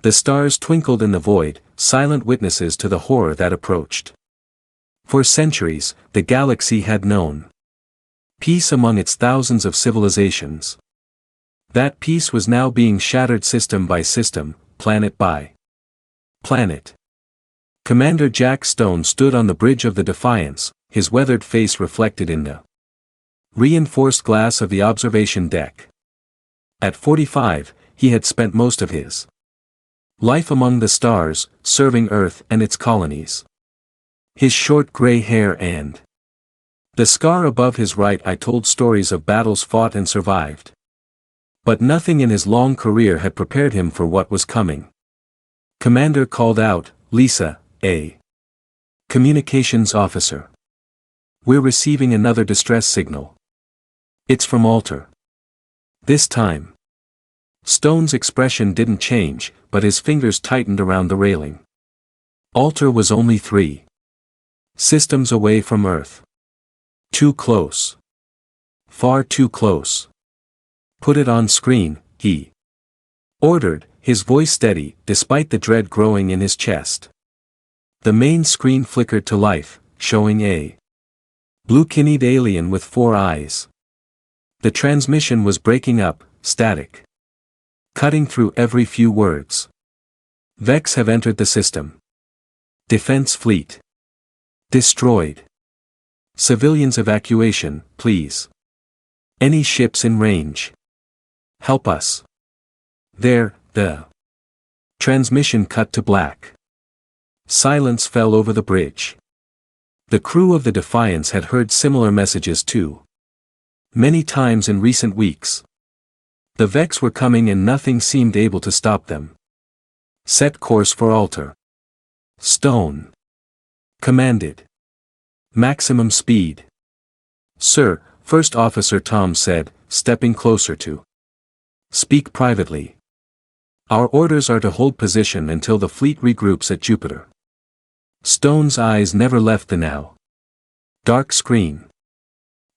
The stars twinkled in the void, silent witnesses to the horror that approached. For centuries, the galaxy had known peace among its thousands of civilizations. That peace was now being shattered system by system, planet by planet. Commander Jack Stone stood on the bridge of the Defiance, his weathered face reflected in the reinforced glass of the observation deck. At 45, he had spent most of his life among the stars, serving Earth and its colonies. His short gray hair and the scar above his right eye told stories of battles fought and survived. But nothing in his long career had prepared him for what was coming. Commander called out, "Lisa, a communications officer. We're receiving another distress signal. It's from Alter." This time, Stone's expression didn't change, but his fingers tightened around the railing. Alter was only 3 systems away from Earth. Too close. Far too close. "Put it on screen," he ordered, his voice steady, despite the dread growing in his chest. The main screen flickered to life, showing a blue-kinned alien with 4 eyes. The transmission was breaking up, static cutting through every few words. "Vex have entered the system. Defense fleet destroyed. Civilians evacuation, please. Any ships in range. Help us." There, the transmission cut to black. Silence fell over the bridge. The crew of the Defiance had heard similar messages too. Many times in recent weeks. The Vex were coming and nothing seemed able to stop them. "Set course for Alter," Stone commanded. "Maximum speed." "Sir," First Officer Tom said, stepping closer to speak privately. "Our orders are to hold position until the fleet regroups at Jupiter." Stone's eyes never left the now dark screen.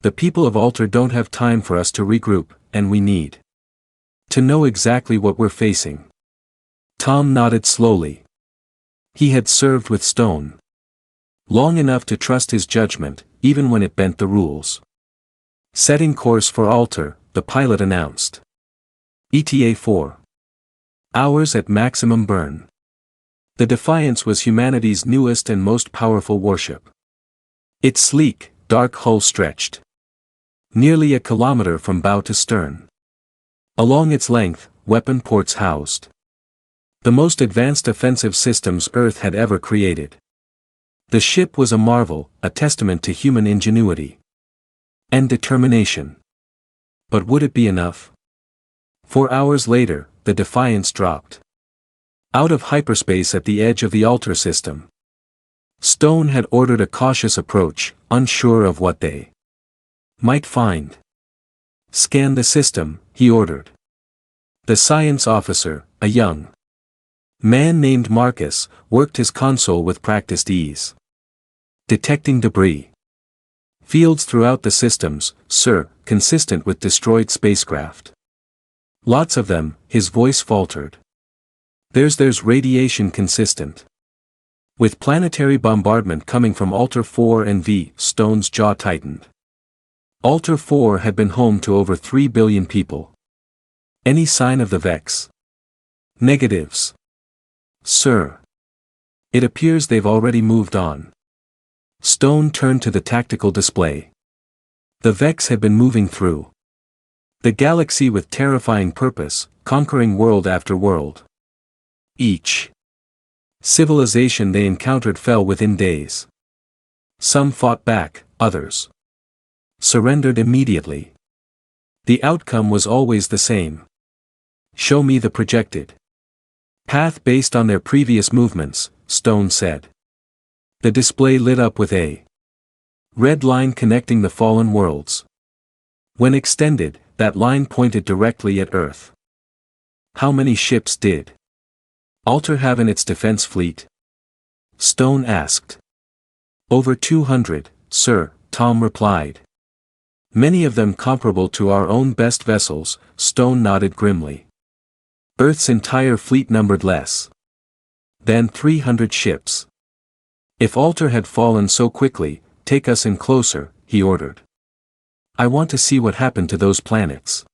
"The people of Alter don't have time for us to regroup, and we need to know exactly what we're facing." Tom nodded slowly. He had served with Stone long enough to trust his judgment, even when it bent the rules. Setting course for Alter, the pilot announced. ETA 4 hours at maximum burn. The Defiance was humanity's newest and most powerful warship. Its sleek, dark hull stretched nearly a kilometer from bow to stern. Along its length, weapon ports housed the most advanced offensive systems Earth had ever created. The ship was a marvel, a testament to human ingenuity and determination. But would it be enough? 4 hours later, the Defiance dropped out of hyperspace at the edge of the Alter system. Stone had ordered a cautious approach, unsure of what they might find. "Scan the system," he ordered. The science officer, a young man named Marcus, worked his console with practiced ease. "Detecting debris fields throughout the systems, sir, consistent with destroyed spacecraft." "Lots of them," his voice faltered. There's radiation consistent with planetary bombardment coming from Alter 4 and V." Stone's jaw tightened. Alter 4 had been home to over 3 billion people. "Any sign of the Vex?" "Negatives, sir. It appears they've already moved on." Stone turned to the tactical display. The Vex had been moving through the galaxy with terrifying purpose, conquering world after world. Each civilization they encountered fell within days. Some fought back, others surrendered immediately. The outcome was always the same. "Show me the projected path based on their previous movements," Stone said. The display lit up with a red line connecting the fallen worlds. When extended, that line pointed directly at Earth. "How many ships did Alter have in its defense fleet?" Stone asked. "Over 200, sir," Tom replied. "Many of them comparable to our own best vessels," Stone nodded grimly. Earth's entire fleet numbered less than 300 ships. If Alter had fallen so quickly, take us in closer, he ordered. I want to see what happened to those planets.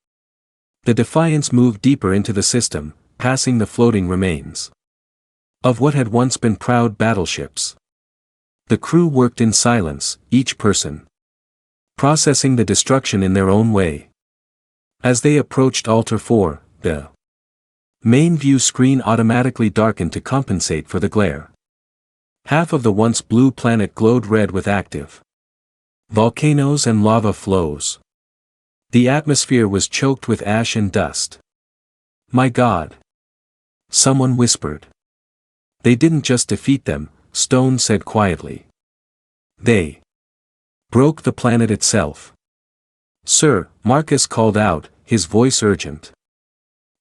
The Defiance moved deeper into the system, passing the floating remains of what had once been proud battleships. The crew worked in silence, each person processing the destruction in their own way. As they approached Alter 4, the main view screen automatically darkened to compensate for the glare. Half of the once blue planet glowed red with active volcanoes and lava flows. The atmosphere was choked with ash and dust. My God! Someone whispered. They didn't just defeat them, Stone said quietly. They broke the planet itself. Sir, Marcus called out, his voice urgent.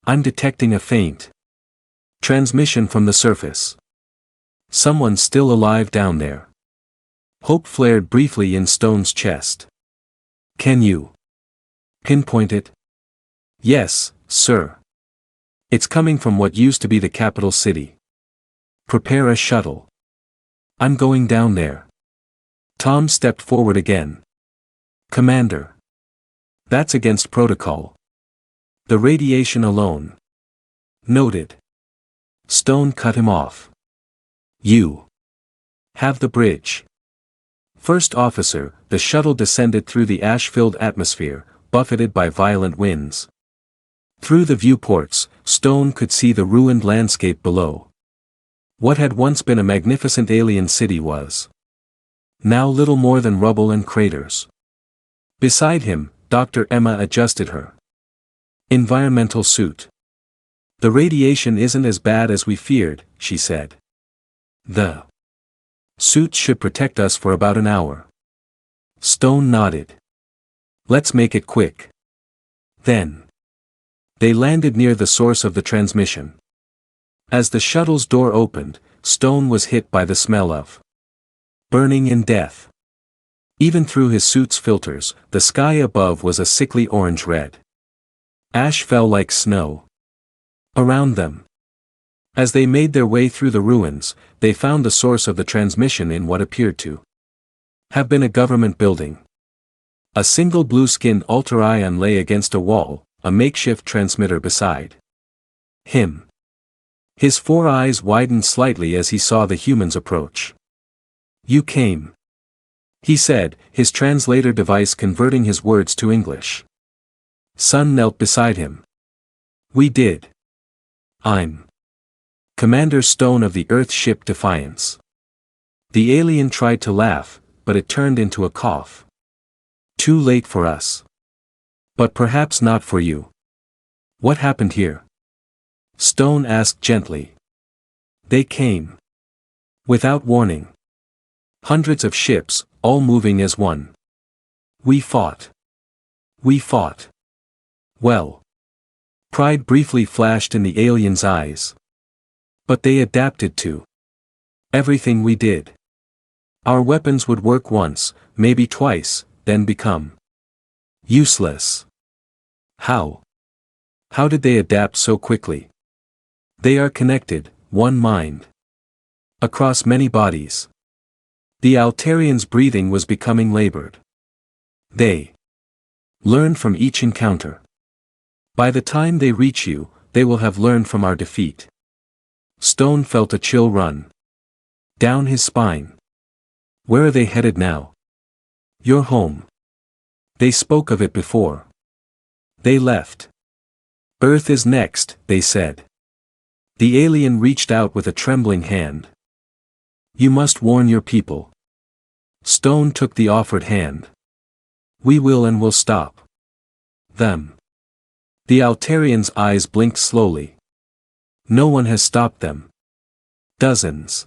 I'm detecting a faint transmission from the surface. Someone's still alive down there. Hope flared briefly in Stone's chest. Can you pinpoint it? Yes, sir. It's coming from what used to be the capital city. Prepare a shuttle. I'm going down there. Tom stepped forward again. Commander. That's against protocol. The radiation alone. Noted. Stone cut him off. You have the bridge. First officer, the shuttle descended through the ash-filled atmosphere, buffeted by violent winds. Through the viewports, Stone could see the ruined landscape below. What had once been a magnificent alien city was now little more than rubble and craters. Beside him, Dr. Emma adjusted her environmental suit. The radiation isn't as bad as we feared, she said. The suit should protect us for about an hour. Stone nodded. Let's make it quick. Then they landed near the source of the transmission. As the shuttle's door opened, Stone was hit by the smell of burning and death. Even through his suit's filters, the sky above was a sickly orange-red. Ash fell like snow around them. As they made their way through the ruins, they found the source of the transmission in what appeared to have been a government building. A single blue-skinned Alter Ion lay against a wall, a makeshift transmitter beside him. His four eyes widened slightly as he saw the humans approach. You came, he said, his translator device converting his words to English. Sun knelt beside him. We did. I'm Commander Stone of the Earth ship Defiance. The alien tried to laugh, but it turned into a cough. Too late for us. But perhaps not for you. What happened here? Stone asked gently. They came without warning. Hundreds of ships, all moving as one. We fought. We fought. Well. Pride briefly flashed in the alien's eyes. But they adapted to everything we did. Our weapons would work once, maybe twice, then become useless. How? How did they adapt so quickly? They are connected, one mind. Across many bodies. The Altarians' breathing was becoming labored. They learned from each encounter. By the time they reach you, they will have learned from our defeat. Stone felt a chill run down his spine. Where are they headed now? Your home. They spoke of it before. They left. Earth is next, they said. The alien reached out with a trembling hand. You must warn your people. Stone took the offered hand. We will and will stop them. The Altarian's eyes blinked slowly. No one has stopped them. Dozens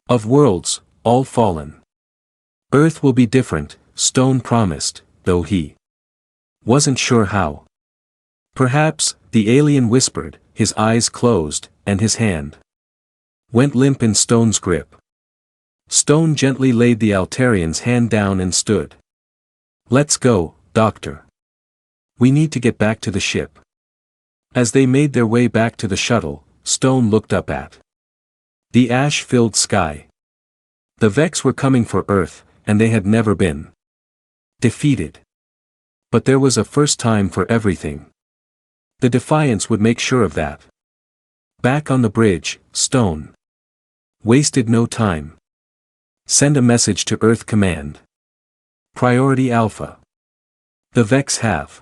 of worlds, all fallen. Earth will be different, Stone promised, though he wasn't sure how. Perhaps, the alien whispered, his eyes closed, and his hand went limp in Stone's grip. Stone gently laid the Altarian's hand down and stood. Let's go, Doctor. We need to get back to the ship. As they made their way back to the shuttle, Stone looked up at the ash-filled sky. The Vex were coming for Earth, and they had never been defeated. But there was a first time for everything. The Defiance would make sure of that. Back on the bridge, Stone wasted no time. Send a message to Earth Command. Priority Alpha. The Vex have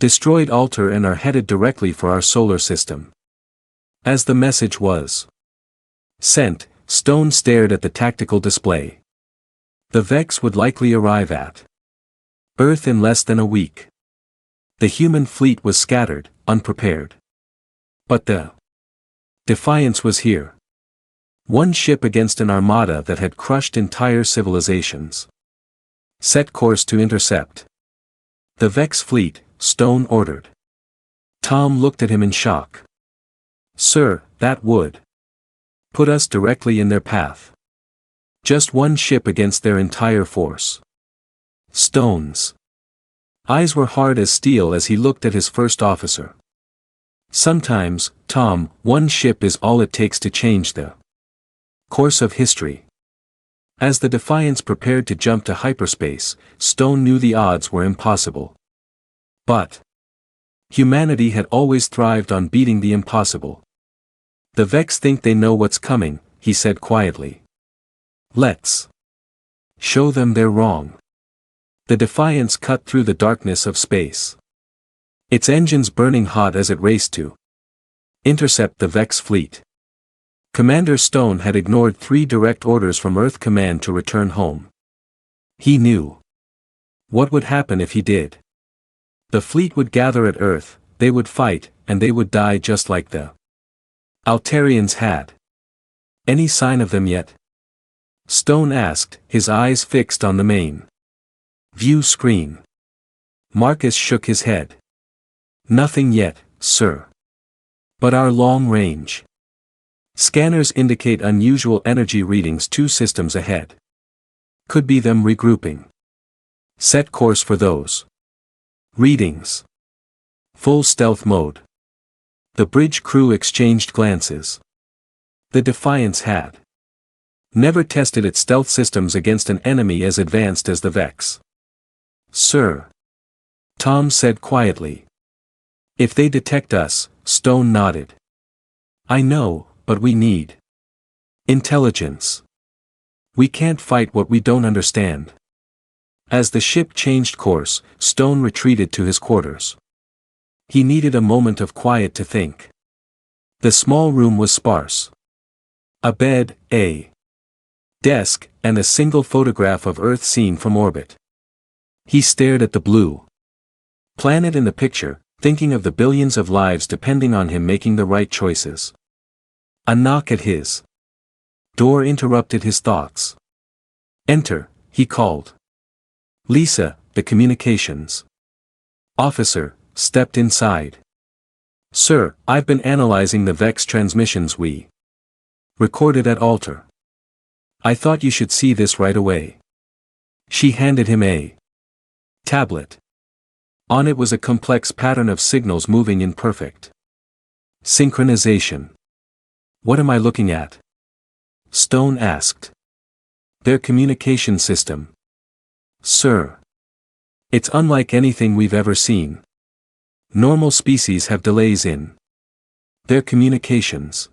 destroyed Alter and are headed directly for our solar system. As the message was sent, Stone stared at the tactical display. The Vex would likely arrive at Earth in less than a week. The human fleet was scattered, unprepared. But the Defiance was here. One ship against an armada that had crushed entire civilizations. Set course to intercept the Vex fleet, Stone ordered. Tom looked at him in shock. Sir, that would put us directly in their path. Just one ship against their entire force. Stone's eyes were hard as steel as he looked at his first officer. Sometimes, Tom, one ship is all it takes to change the course of history. As the Defiance prepared to jump to hyperspace, Stone knew the odds were impossible. But humanity had always thrived on beating the impossible. The Vex think they know what's coming, he said quietly. Let's show them they're wrong. The Defiance cut through the darkness of space. Its engines burning hot as it raced to intercept the Vex fleet. Commander Stone had ignored 3 direct orders from Earth Command to return home. He knew what would happen if he did. The fleet would gather at Earth, they would fight, and they would die just like the Altarians had. Any sign of them yet? Stone asked, his eyes fixed on the main view screen. Marcus shook his head. Nothing yet, sir. But our long-range scanners indicate unusual energy readings 2 systems ahead. Could be them regrouping. Set course for those readings. Full stealth mode. The bridge crew exchanged glances. The Defiance had never tested its stealth systems against an enemy as advanced as the Vex. Sir, Tom said quietly. If they detect us, Stone nodded. I know, but we need intelligence. We can't fight what we don't understand. As the ship changed course, Stone retreated to his quarters. He needed a moment of quiet to think. The small room was sparse. A bed, a desk, and a single photograph of Earth seen from orbit. He stared at the blue planet in the picture, thinking of the billions of lives depending on him making the right choices. A knock at his door interrupted his thoughts. Enter, he called. Lisa, the communications officer, stepped inside. Sir, I've been analyzing the Vex transmissions we recorded at Alter. I thought you should see this right away. She handed him a tablet. On it was a complex pattern of signals moving in perfect synchronization. What am I looking at? Stone asked. Their communication system. Sir. It's unlike anything we've ever seen. Normal species have delays in their communications.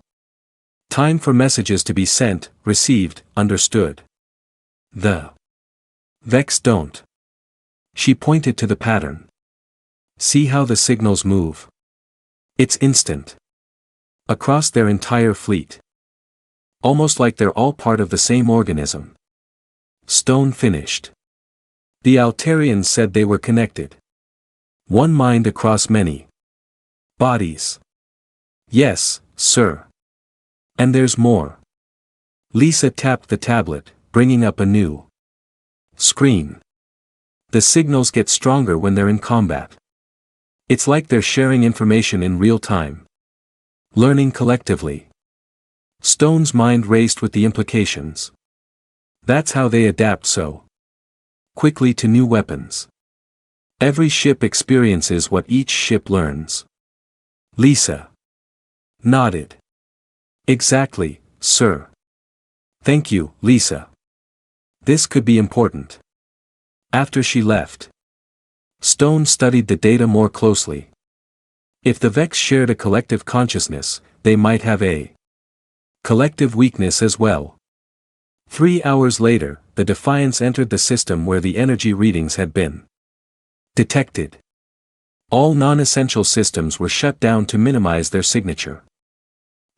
Time for messages to be sent, received, understood. The Vex don't. She pointed to the pattern. See how the signals move. It's instant. Across their entire fleet. Almost like they're all part of the same organism. Stone finished. The Altarians said they were connected. One mind across many bodies. Yes, sir. And there's more. Lisa tapped the tablet, bringing up a new screen. The signals get stronger when they're in combat. It's like they're sharing information in real time. Learning collectively. Stone's mind raced with the implications. That's how they adapt so quickly to new weapons. Every ship experiences what each ship learns. Lisa nodded. Exactly, sir. Thank you, Lisa. This could be important. After she left, Stone studied the data more closely. If the Vex shared a collective consciousness, they might have a collective weakness as well. 3 hours later, the Defiance entered the system where the energy readings had been detected. All non-essential systems were shut down to minimize their signature.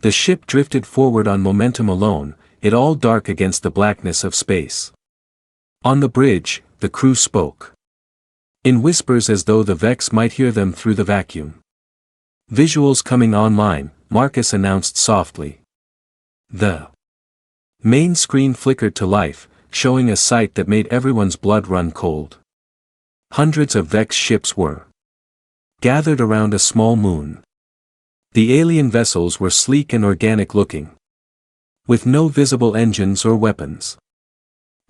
The ship drifted forward on momentum alone, it all dark against the blackness of space. On the bridge, the crew spoke in whispers as though the Vex might hear them through the vacuum. Visuals coming online, Marcus announced softly. The main screen flickered to life, showing a sight that made everyone's blood run cold. Hundreds of Vex ships were gathered around a small moon. The alien vessels were sleek and organic looking, with no visible engines or weapons.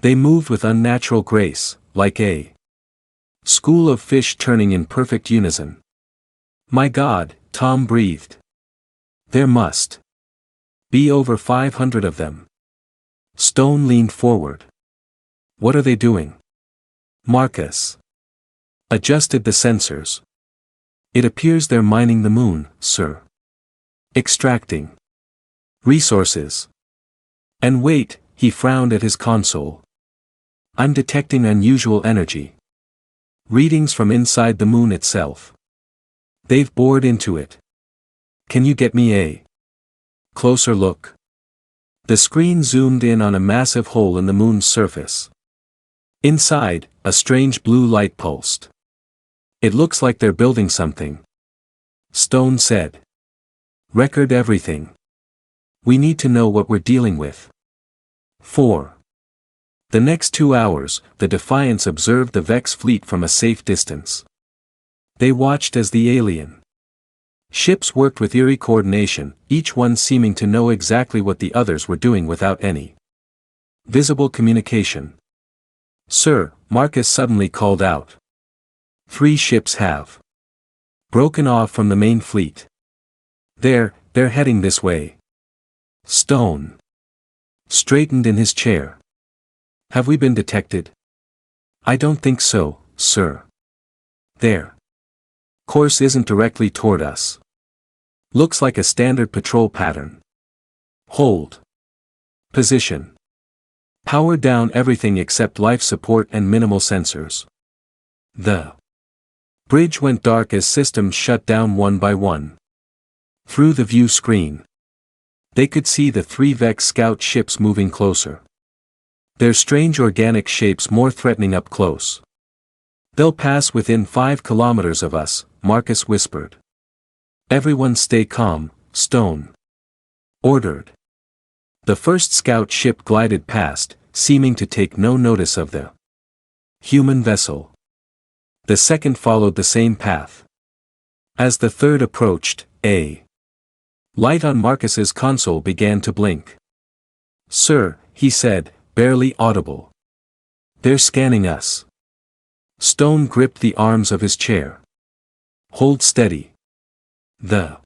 They moved with unnatural grace, like a school of fish turning in perfect unison. My God, Tom breathed. There must be over 500 of them. Stone leaned forward. What are they doing? Marcus adjusted the sensors. It appears they're mining the moon, sir. Extracting resources. And wait, he frowned at his console. I'm detecting unusual energy. Readings from inside the moon itself. They've bored into it. Can you get me a closer look? The screen zoomed in on a massive hole in the moon's surface. Inside, a strange blue light pulsed. It looks like they're building something, Stone said. Record everything. We need to know what we're dealing with. 4. The next 2 hours, the Defiance observed the Vex fleet from a safe distance. They watched as the alien ships worked with eerie coordination, each one seeming to know exactly what the others were doing without any visible communication. Sir, Marcus suddenly called out. 3 ships have broken off from the main fleet. They're heading this way. Stone straightened in his chair. Have we been detected? I don't think so, sir. Their course isn't directly toward us. Looks like a standard patrol pattern. Hold position. Power down everything except life support and minimal sensors. The bridge went dark as systems shut down one by one. Through the view screen, they could see the 3 Vex scout ships moving closer. Their strange organic shapes more threatening up close. They'll pass within 5 kilometers of us, Marcus whispered. Everyone stay calm, Stone ordered. The first scout ship glided past, seeming to take no notice of the human vessel. The second followed the same path. As the third approached, a light on Marcus's console began to blink. Sir, he said, barely audible. They're scanning us. Stone gripped the arms of his chair. Hold steady. The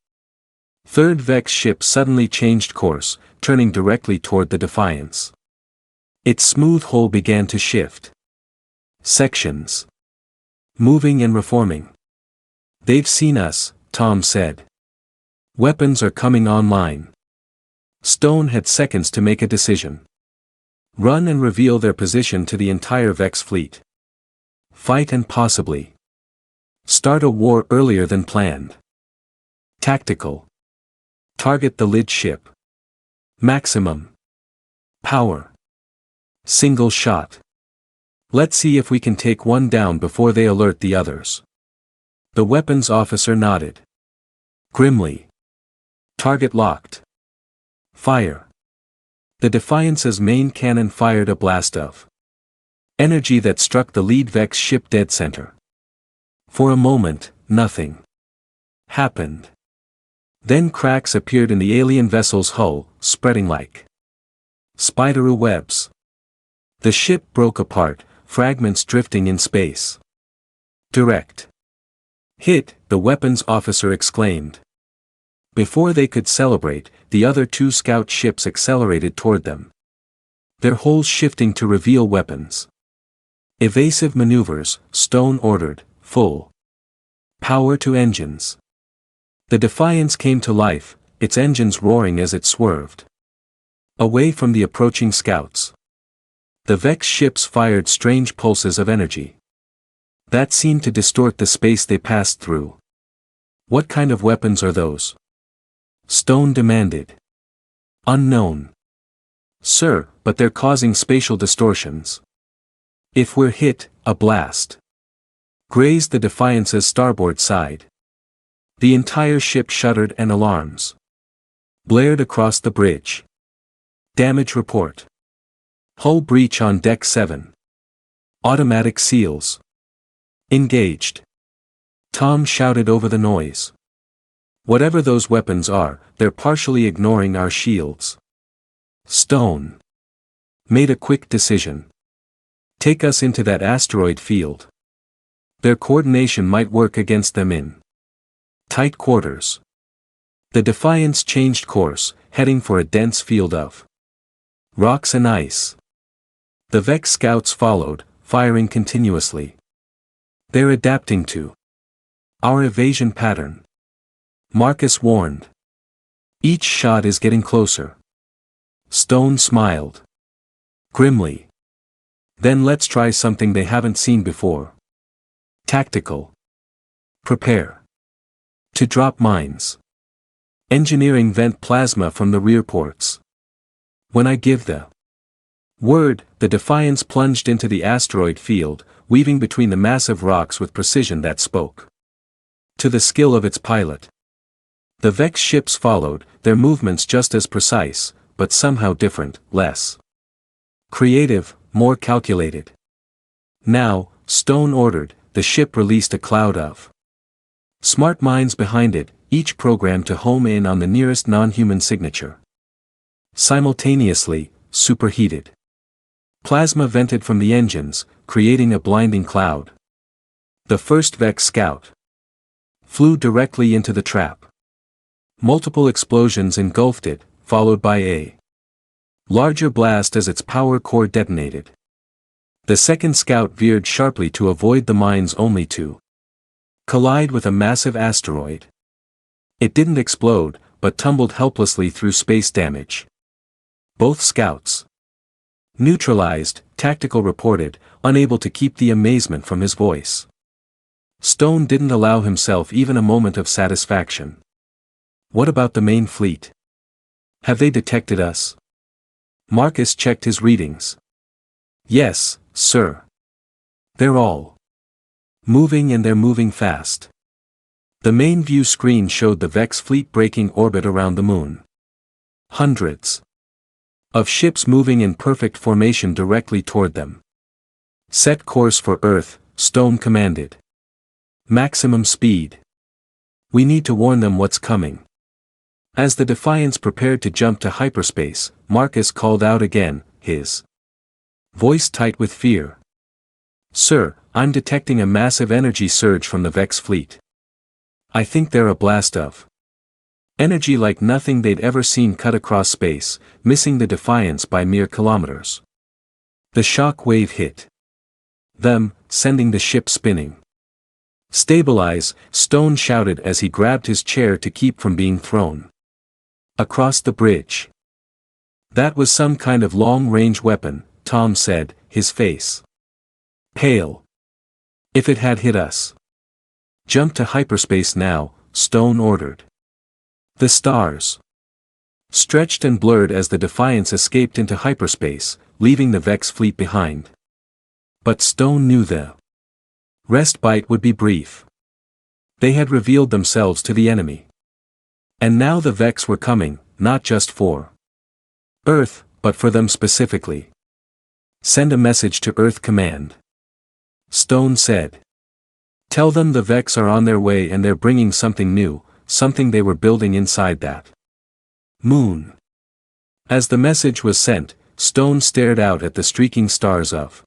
third Vex ship suddenly changed course, turning directly toward the Defiance. Its smooth hull began to shift. Sections. Moving and reforming. They've seen us, Tom said. Weapons are coming online. Stone had seconds to make a decision. Run and reveal their position to the entire Vex fleet. Fight and possibly start a war earlier than planned. Tactical. Target the lid ship. Maximum power. Single shot. Let's see if we can take one down before they alert the others. The weapons officer nodded. Grimly. Target locked. Fire. The Defiance's main cannon fired a blast of energy that struck the lead Vex ship dead center. For a moment, nothing happened. Then cracks appeared in the alien vessel's hull, spreading like spider webs. The ship broke apart, fragments drifting in space. Direct hit, the weapons officer exclaimed. Before they could celebrate, the other two scout ships accelerated toward them. Their hulls shifting to reveal weapons. Evasive maneuvers, Stone ordered, full power to engines. The Defiance came to life, its engines roaring as it swerved away from the approaching scouts. The Vex ships fired strange pulses of energy that seemed to distort the space they passed through. What kind of weapons are those? Stone demanded. Unknown. Sir, but they're causing spatial distortions. If we're hit, a blast grazed the Defiance's starboard side. The entire ship shuddered and alarms blared across the bridge. Damage report. Hull breach on deck 7. Automatic seals engaged. Tom shouted over the noise. Whatever those weapons are, they're partially ignoring our shields. Stone made a quick decision. Take us into that asteroid field. Their coordination might work against them in tight quarters. The Defiance changed course, heading for a dense field of rocks and ice. The Vex scouts followed, firing continuously. They're adapting to our evasion pattern, Marcus warned. Each shot is getting closer. Stone smiled grimly. Then let's try something they haven't seen before. Tactical. Prepare to drop mines. Engineering vent plasma from the rear ports. When I give the word, the Defiance plunged into the asteroid field, weaving between the massive rocks with precision that spoke to the skill of its pilot. The Vex ships followed, their movements just as precise, but somehow different, less creative, more calculated. Now, Stone ordered, the ship released a cloud of smart minds behind it, each programmed to home in on the nearest non-human signature. Simultaneously, superheated plasma vented from the engines, creating a blinding cloud. The first Vex scout flew directly into the trap. Multiple explosions engulfed it, followed by a larger blast as its power core detonated. The second scout veered sharply to avoid the mines only to collide with a massive asteroid. It didn't explode, but tumbled helplessly through space damage. Both scouts neutralized, Tactical reported, unable to keep the amazement from his voice. Stone didn't allow himself even a moment of satisfaction. What about the main fleet? Have they detected us? Marcus checked his readings. Yes, sir. They're all moving, and they're moving fast. The main view screen showed the Vex fleet breaking orbit around the moon. Hundreds of ships moving in perfect formation directly toward them. Set course for Earth, Stone commanded. Maximum speed. We need to warn them what's coming. As the Defiance prepared to jump to hyperspace, Marcus called out again, his voice tight with fear. Sir, I'm detecting a massive energy surge from the Vex fleet. I think they're a blast of energy like nothing they'd ever seen cut across space, missing the Defiance by mere kilometers. The shock wave hit them, sending the ship spinning. Stabilize, Stone shouted as he grabbed his chair to keep from being thrown across the bridge. That was some kind of long-range weapon, Tom said, his face pale. If it had hit us. Jump to hyperspace now, Stone ordered. The stars stretched and blurred as the Defiance escaped into hyperspace, leaving the Vex fleet behind. But Stone knew the respite would be brief. They had revealed themselves to the enemy. And now the Vex were coming, not just for Earth, but for them specifically. Send a message to Earth Command. Stone said. Tell them the Vex are on their way and they're bringing something new, something they were building inside that moon. As the message was sent, Stone stared out at the streaking stars of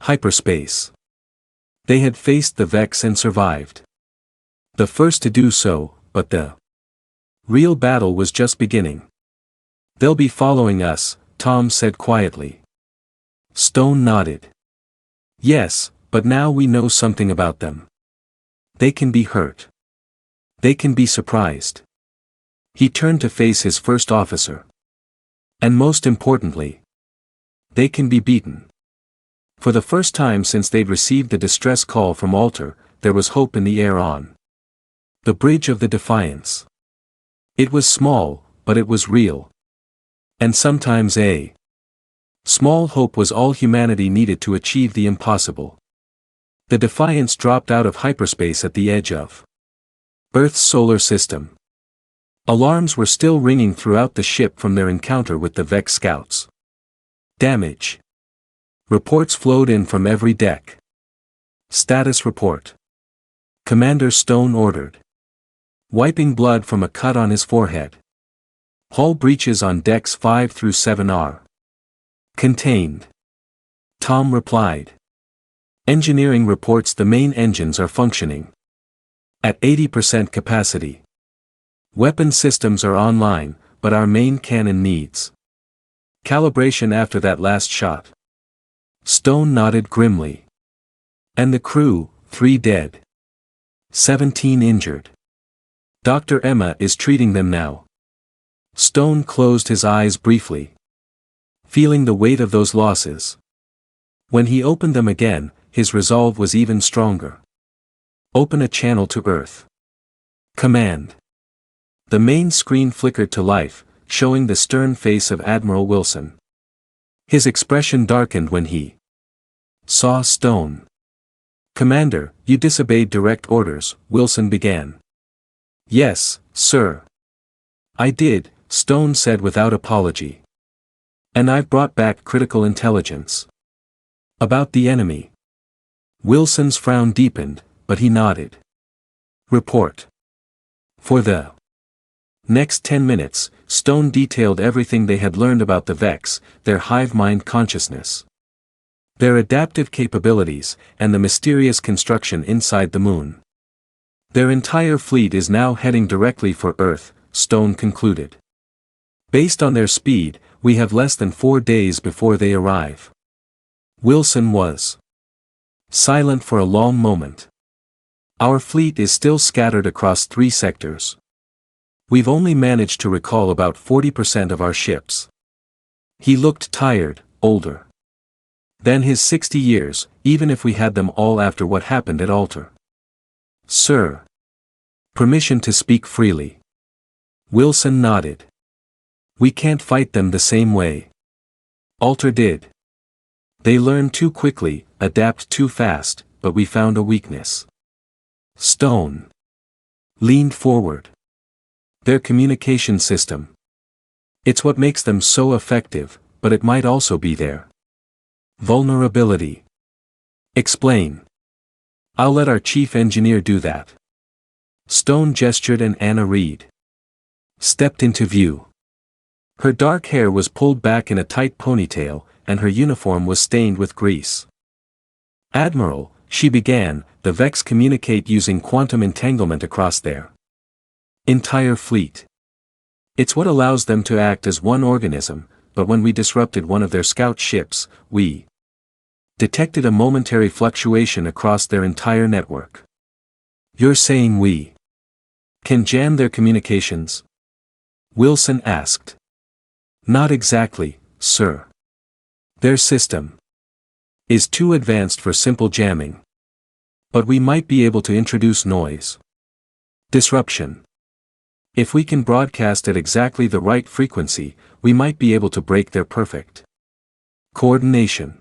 hyperspace. They had faced the Vex and survived. The first to do so, but the Real battle was just beginning. They'll be following us, Tom said quietly. Stone nodded. Yes, but now we know something about them. They can be hurt. They can be surprised. He turned to face his first officer. And most importantly, they can be beaten. For the first time since they'd received the distress call from Alter, there was hope in the air on the Bridge of the Defiance. It was small, but it was real. And sometimes a small hope was all humanity needed to achieve the impossible. The Defiance dropped out of hyperspace at the edge of Earth's solar system. Alarms were still ringing throughout the ship from their encounter with the Vex scouts. Damage. Reports flowed in from every deck. Status report. Commander Stone ordered. Wiping blood from a cut on his forehead. Hull breaches on decks 5 through 7 are contained. Tom replied. Engineering reports the main engines are functioning at 80% capacity. Weapon systems are online, but our main cannon needs calibration after that last shot. Stone nodded grimly. And the crew, 3 dead. 17 injured. Dr. Emma is treating them now. Stone closed his eyes briefly, feeling the weight of those losses. When he opened them again, his resolve was even stronger. Open a channel to Earth. Command. The main screen flickered to life, showing the stern face of Admiral Wilson. His expression darkened when he saw Stone. Commander, you disobeyed direct orders, Wilson began. Yes, sir. I did, Stone said without apology. And I've brought back critical intelligence. About the enemy. Wilson's frown deepened, but he nodded. Report. For the next 10 minutes, Stone detailed everything they had learned about the Vex, their hive-mind consciousness, their adaptive capabilities, and the mysterious construction inside the moon. Their entire fleet is now heading directly for Earth, Stone concluded. Based on their speed, we have less than 4 days before they arrive. Wilson was silent for a long moment. Our fleet is still scattered across 3 sectors. We've only managed to recall about 40% of our ships. He looked tired, older than his 60 years, even if we had them all after what happened at Alter. Sir. Permission to speak freely. Wilson nodded. We can't fight them the same way Alter did. They learn too quickly, adapt too fast, but we found a weakness. Stone leaned forward. Their communication system. It's what makes them so effective, but it might also be their vulnerability. Explain. I'll let our chief engineer do that. Stone gestured and Anna Reed stepped into view. Her dark hair was pulled back in a tight ponytail, and her uniform was stained with grease. Admiral, she began, the Vex communicate using quantum entanglement across their entire fleet. It's what allows them to act as one organism, but when we disrupted one of their scout ships, we detected a momentary fluctuation across their entire network. You're saying we can jam their communications? Wilson asked. Not exactly, sir. Their system is too advanced for simple jamming. But we might be able to introduce noise disruption. If we can broadcast at exactly the right frequency, we might be able to break their perfect coordination.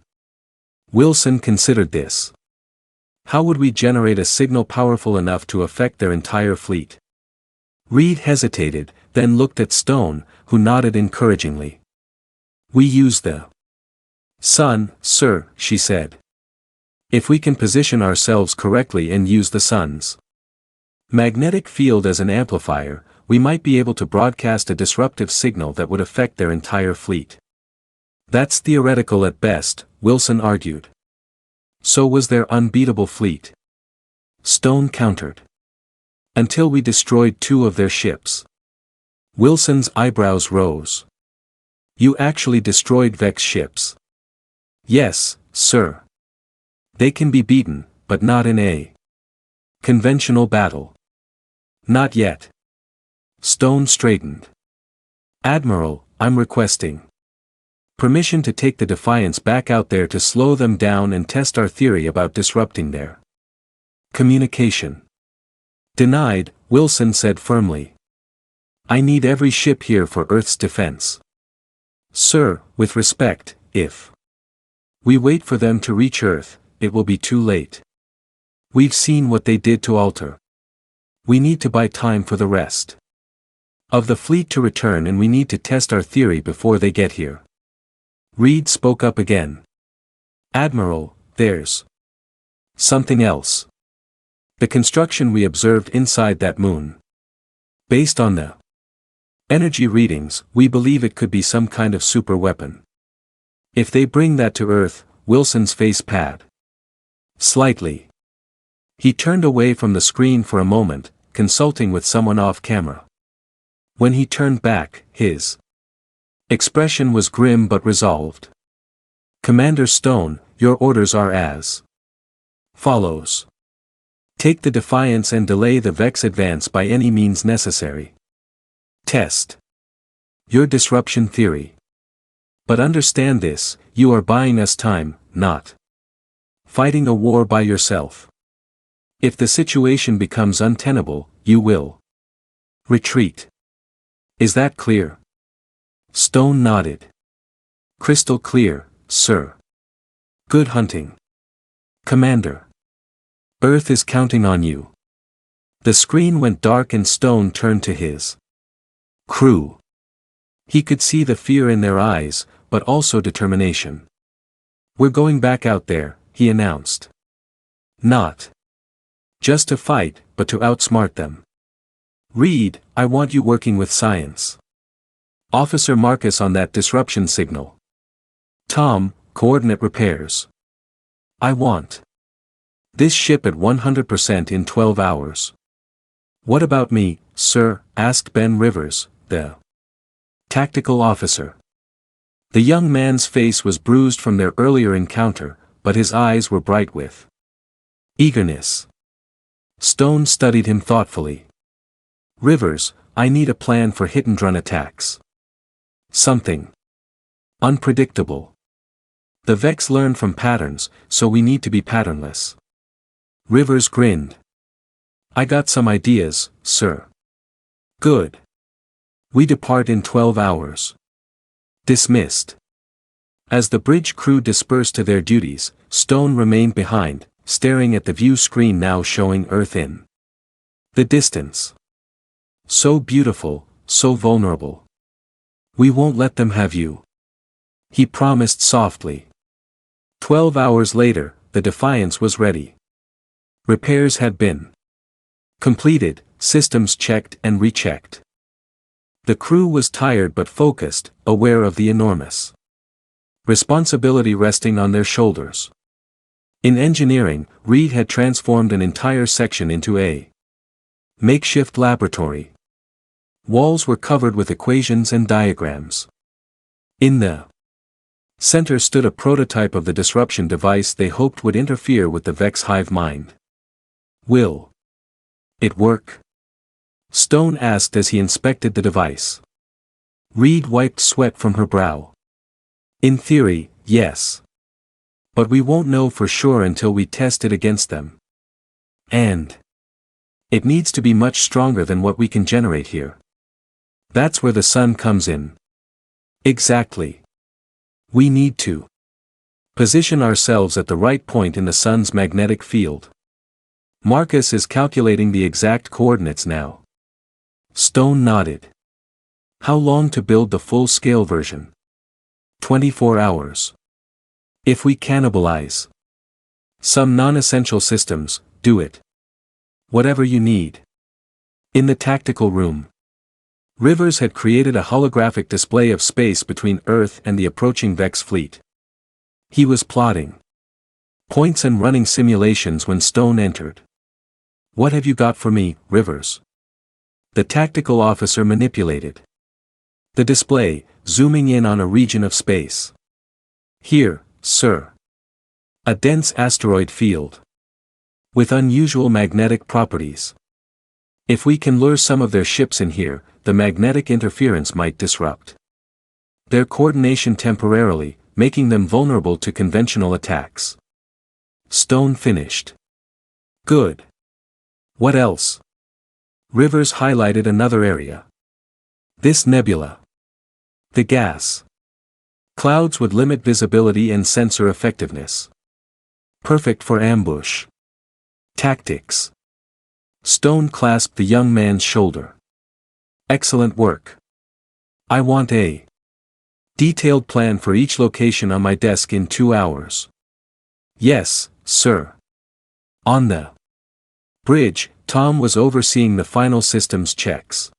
Wilson considered this. How would we generate a signal powerful enough to affect their entire fleet? Reed hesitated, then looked at Stone, who nodded encouragingly. We use the sun, sir, she said. If we can position ourselves correctly and use the sun's magnetic field as an amplifier, we might be able to broadcast a disruptive signal that would affect their entire fleet. That's theoretical at best, Wilson argued. So was their unbeatable fleet. Stone countered. Until we destroyed 2 of their ships. Wilson's eyebrows rose. You actually destroyed Vex ships? Yes, sir. They can be beaten, but not in a conventional battle. Not yet. Stone straightened. Admiral, I'm requesting permission to take the Defiance back out there to slow them down and test our theory about disrupting their communication. Denied, Wilson said firmly. I need every ship here for Earth's defense. Sir, with respect, if we wait for them to reach Earth, it will be too late. We've seen what they did to Alter. We need to buy time for the rest of the fleet to return, and we need to test our theory before they get here. Reed spoke up again. Admiral, there's something else. The construction we observed inside that moon. Based on the energy readings, we believe it could be some kind of super weapon. If they bring that to Earth, Wilson's face pad slightly. He turned away from the screen for a moment, consulting with someone off camera. When he turned back, his expression was grim but resolved. Commander Stone, your orders are as follows. Take the Defiance and delay the Vex advance by any means necessary. Test your disruption theory. But understand this, you are buying us time, not fighting a war by yourself. If the situation becomes untenable, you will retreat. Is that clear? Stone nodded. Crystal clear, sir. Good hunting, Commander. Earth is counting on you. The screen went dark and Stone turned to his crew. He could see the fear in their eyes, but also determination. We're going back out there, he announced. Not just to fight, but to outsmart them. Reed, I want you working with science. Officer Marcus on that disruption signal. Tom, coordinate repairs. I want this ship at 100% in 12 hours. What about me, sir? Asked Ben Rivers, the tactical officer. The young man's face was bruised from their earlier encounter, but his eyes were bright with eagerness. Stone studied him thoughtfully. Rivers, I need a plan for hit-and-run attacks. Something unpredictable. The Vex learn from patterns, so we need to be patternless. Rivers grinned. I got some ideas, sir. Good. We depart in 12 hours. Dismissed. As the bridge crew dispersed to their duties, Stone remained behind, staring at the view screen now showing Earth in the distance. So beautiful, so vulnerable. We won't let them have you, he promised softly. 12 hours later, the Defiance was ready. Repairs had been completed, systems checked and rechecked. The crew was tired but focused, aware of the enormous responsibility resting on their shoulders. In engineering, Reed had transformed an entire section into a makeshift laboratory. Walls were covered with equations and diagrams. In the center stood a prototype of the disruption device they hoped would interfere with the Vex hive mind. Will it work? Stone asked as he inspected the device. Reed wiped sweat from her brow. In theory, yes. But we won't know for sure until we test it against them. And it needs to be much stronger than what we can generate here. That's where the sun comes in. Exactly. We need to position ourselves at the right point in the sun's magnetic field. Marcus is calculating the exact coordinates now. Stone nodded. How long to build the full-scale version? 24 hours. If we cannibalize some non-essential systems, do it. Whatever you need. In the tactical room, Rivers had created a holographic display of space between Earth and the approaching Vex fleet. He was plotting points and running simulations when Stone entered. What have you got for me, Rivers? The tactical officer manipulated the display, zooming in on a region of space. Here, sir. A dense asteroid field. With unusual magnetic properties. If we can lure some of their ships in here, the magnetic interference might disrupt their coordination temporarily, making them vulnerable to conventional attacks. Stone finished. Good. What else? Rivers highlighted another area. This nebula. The gas clouds would limit visibility and sensor effectiveness. Perfect for ambush tactics. Stone clasped the young man's shoulder. Excellent work. I want a detailed plan for each location on my desk in 2 hours. Yes, sir. On the bridge, Tom was overseeing the final systems checks.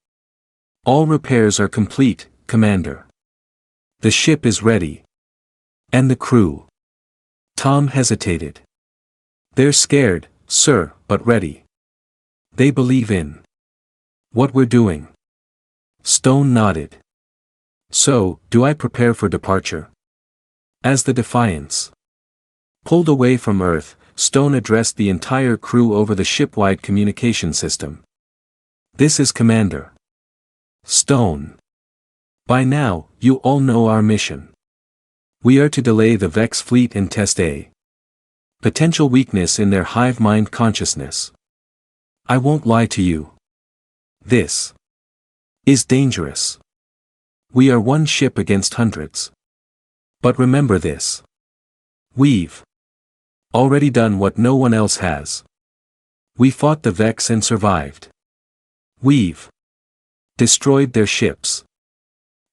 All repairs are complete, Commander. The ship is ready. And the crew? Tom hesitated. They're scared, sir, but ready. They believe in what we're doing. Stone nodded. So, do I prepare for departure? As the Defiance pulled away from Earth, Stone addressed the entire crew over the ship-wide communication system. This is Commander Stone. By now, you all know our mission. We are to delay the Vex fleet and test a potential weakness in their hive mind consciousness. I won't lie to you. This is dangerous. We are one ship against hundreds. But remember this. We've already done what no one else has. We fought the Vex and survived. We've destroyed their ships.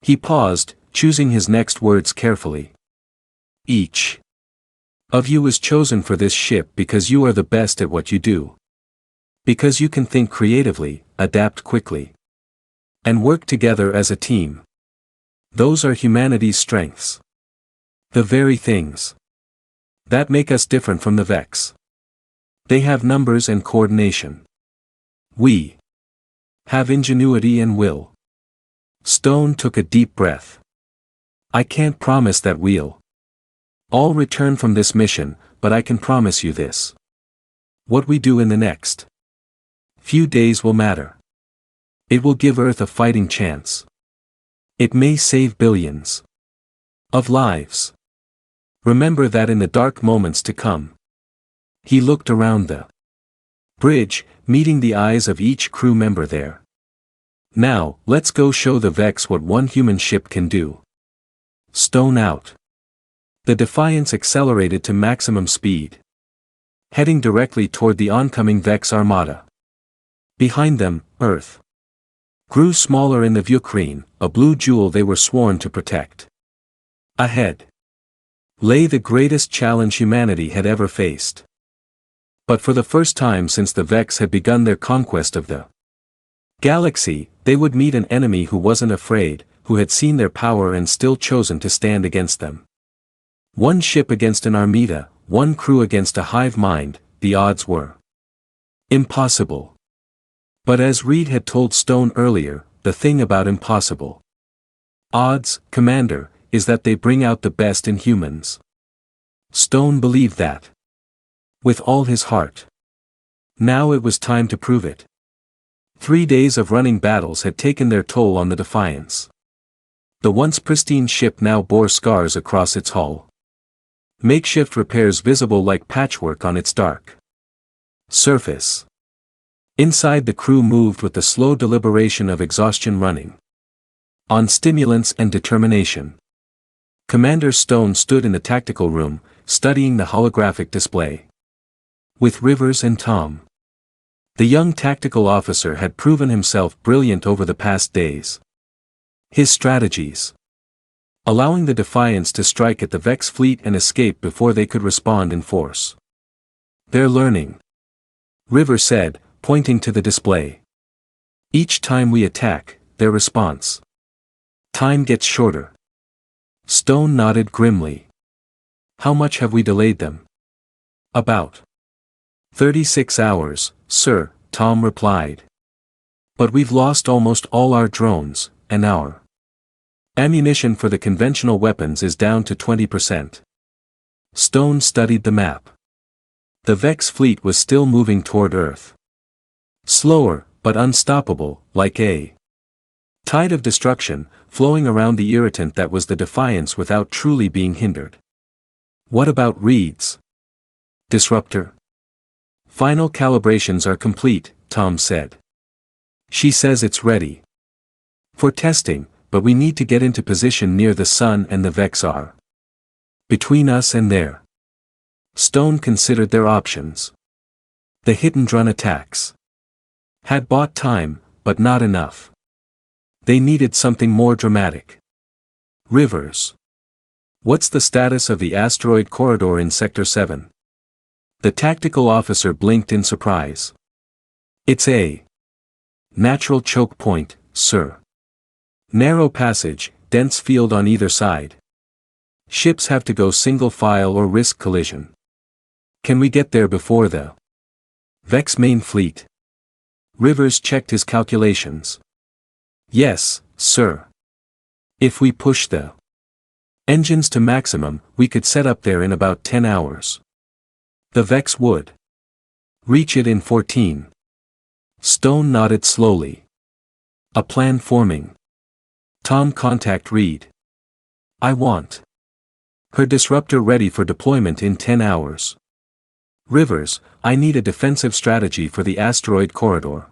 He paused, choosing his next words carefully. Each of you is chosen for this ship because you are the best at what you do. Because you can think creatively, adapt quickly, and work together as a team. Those are humanity's strengths. The very things that make us different from the Vex. They have numbers and coordination. We have ingenuity and will. Stone took a deep breath. I can't promise that we'll all return from this mission, but I can promise you this. What we do in the next few days will matter. It will give Earth a fighting chance. It may save billions of lives. Remember that in the dark moments to come. He looked around the bridge, meeting the eyes of each crew member there. Now, let's go show the Vex what one human ship can do. Stone out. The Defiance accelerated to maximum speed, heading directly toward the oncoming Vex armada. Behind them, Earth grew smaller in the viewscreen, a blue jewel they were sworn to protect. Ahead lay the greatest challenge humanity had ever faced. But for the first time since the Vex had begun their conquest of the galaxy, they would meet an enemy who wasn't afraid, who had seen their power and still chosen to stand against them. One ship against an armada, one crew against a hive mind, the odds were impossible. But as Reed had told Stone earlier, the thing about impossible odds, Commander, is that they bring out the best in humans. Stone believed that with all his heart. Now it was time to prove it. 3 days of running battles had taken their toll on the Defiance. The once pristine ship now bore scars across its hull. Makeshift repairs visible like patchwork on its dark surface. Inside, the crew moved with the slow deliberation of exhaustion, running on stimulants and determination. Commander Stone stood in the tactical room, studying the holographic display. With Rivers and Tom. The young tactical officer had proven himself brilliant over the past days. His strategies, allowing the Defiance to strike at the Vex fleet and escape before they could respond in force. They're learning, River said, pointing to the display. Each time we attack, their response time gets shorter. Stone nodded grimly. How much have we delayed them? About 36 hours, sir, Tom replied. But we've lost almost all our drones, and our ammunition for the conventional weapons is down to 20%. Stone studied the map. The Vex fleet was still moving toward Earth. Slower, but unstoppable, like a tide of destruction, flowing around the irritant that was the Defiance without truly being hindered. What about Reed's disruptor? Final calibrations are complete, Tom said. She says it's ready for testing, but we need to get into position near the Sun, and the Vex are between us and there. Stone considered their options. The hit-and-run attacks had bought time, but not enough. They needed something more dramatic. Rivers. What's the status of the asteroid corridor in Sector 7? The tactical officer blinked in surprise. It's a natural choke point, sir. Narrow passage, dense field on either side. Ships have to go single file or risk collision. Can we get there before the Vex main fleet? Rivers checked his calculations. Yes, sir. If we push the engines to maximum, we could set up there in about 10 hours. The Vex would reach it in 14. Stone nodded slowly. A plan forming. Tom, contact Reed. I want her disruptor ready for deployment in 10 hours. Rivers, I need a defensive strategy for the asteroid corridor.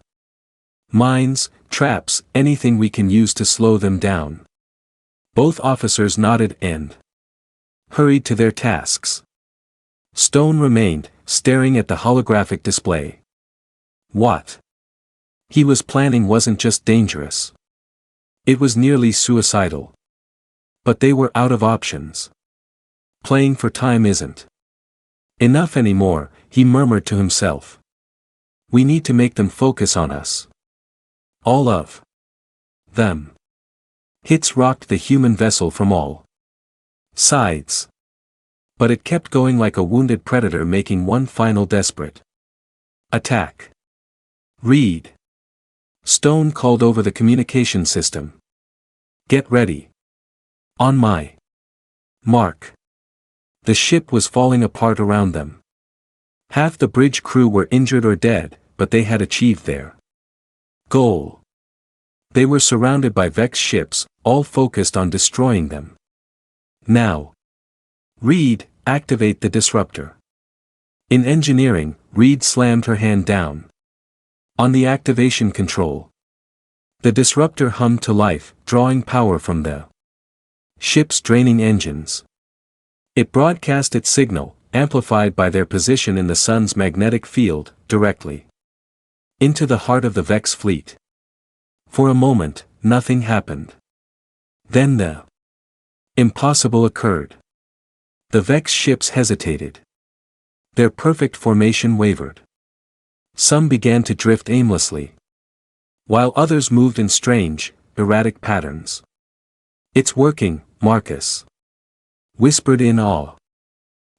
Mines, traps, anything we can use to slow them down. Both officers nodded and hurried to their tasks. Stone remained, staring at the holographic display. What he was planning wasn't just dangerous. It was nearly suicidal. But they were out of options. Playing for time isn't enough anymore, he murmured to himself. We need to make them focus on us. All of them. Hits rocked the human vessel from all sides. But it kept going like a wounded predator, making one final desperate attack. Reed. Stone called over the communication system. Get ready. On my mark. The ship was falling apart around them. Half the bridge crew were injured or dead, but they had achieved their goal. They were surrounded by Vex ships, all focused on destroying them. Now. Reed, activate the disruptor. In engineering, Reed slammed her hand down on the activation control. The disruptor hummed to life, drawing power from the ship's draining engines. It broadcast its signal, amplified by their position in the Sun's magnetic field, directly into the heart of the Vex fleet. For a moment, nothing happened. Then the impossible occurred. The Vex ships hesitated. Their perfect formation wavered. Some began to drift aimlessly, while others moved in strange, erratic patterns. It's working, Marcus whispered in awe.